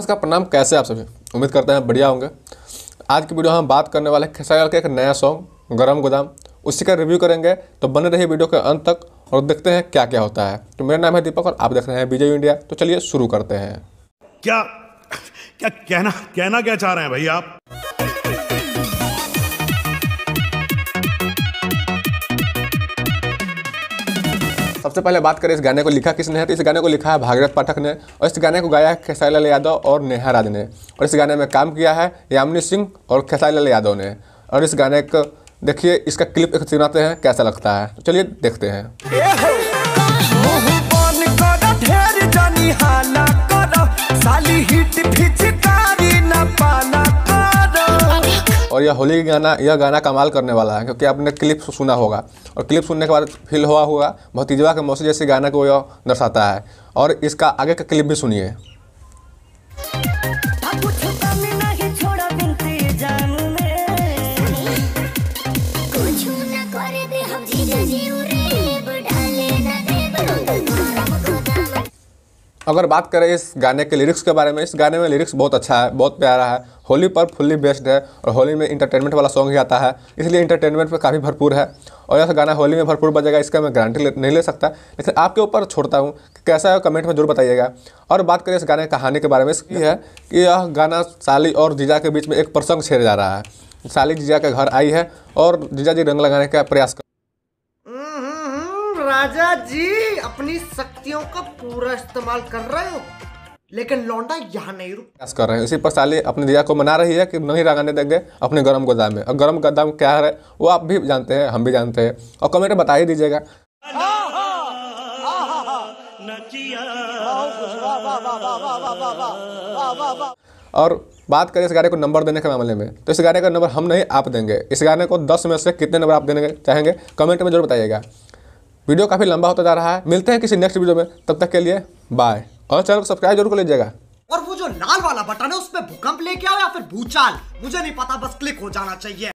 नमस्कार प्रणाम, कैसे आप सभी? उम्मीद करते हैं बढ़िया होंगे। आज की वीडियो हम बात करने वाले हैं खेसारी लाल का एक नया सॉन्ग गरम गोदाम, उसी का रिव्यू करेंगे। तो बने रहिए वीडियो के अंत तक और देखते हैं क्या क्या होता है। तो मेरा नाम है दीपक और आप देख रहे हैं बीजे इंडिया। तो चलिए शुरू करते हैं। क्या क्या कहना क्या चाह रहे हैं भाई आप? सबसे पहले बात करें इस गाने को लिखा किसने है, तो इस गाने को लिखा है भागीरथ पाठक ने और इस गाने को गाया है खेसारी लाल यादव और नेहा राज ने। और इस गाने में काम किया है यामिनी सिंह और खेसारी लाल यादव ने। और इस गाने को देखिए, इसका क्लिप एक सुनाते हैं कैसा लगता है। तो चलिए देखते हैं। और यह होली यह गाना कमाल करने वाला है, क्योंकि आपने क्लिप सुना होगा और क्लिप सुनने के बाद फील हुआ होगा भतीजवा के मौसी जैसे गाना को यह दर्शाता है। और इसका आगे का क्लिप भी सुनिए। अगर बात करें इस गाने के लिरिक्स के बारे में, इस गाने में लिरिक्स बहुत अच्छा है, बहुत प्यारा है। होली पर फुल्ली बेस्ड है और होली में इंटरटेनमेंट वाला सॉन्ग ही आता है, इसलिए इंटरटेनमेंट पे काफ़ी भरपूर है। और यह गाना होली में भरपूर बजेगा, इसका मैं गारंटी नहीं ले सकता, लेकिन आपके ऊपर छोड़ता हूँ कि कैसा है, कमेंट में जरूर बताइएगा। और बात करें इस गाने की कहानी के बारे में, इसकी है कि यह गाना साली और जीजा के बीच में एक प्रसंग छेड़ जा रहा है। साली जीजा के घर आई है और जीजा जी रंग लगाने का प्रयास राजा जी अपनी शक्तियों का पूरा इस्तेमाल कर रहे हो, लेकिन लौंडा यहाँ नहीं रुक कर रहे हैं। इसी पर साली अपनी जीजा को मना रही है कि नहीं रंगाने देंगे अपने गरम गोदाम में। और गरम गोदाम क्या है वो आप भी जानते हैं, हम भी जानते हैं, और कमेंट में बता ही दीजिएगा। और बात करें इस गाने को नंबर देने के मामले में, तो इस गाने का नंबर हम नहीं आप देंगे। इस गाने को 10 में से कितने नंबर आप देने चाहेंगे कमेंट में जरूर बताइएगा। वीडियो काफ़ी लंबा होता जा रहा है, मिलते हैं किसी नेक्स्ट वीडियो में, तब तक के लिए बाय। और चैनल को सब्सक्राइब जरूर कर लीजिएगा। और वो जो लाल वाला बटन है उस पे भूकंप लेके आओ या फिर भूचाल, मुझे नहीं पता, बस क्लिक हो जाना चाहिए।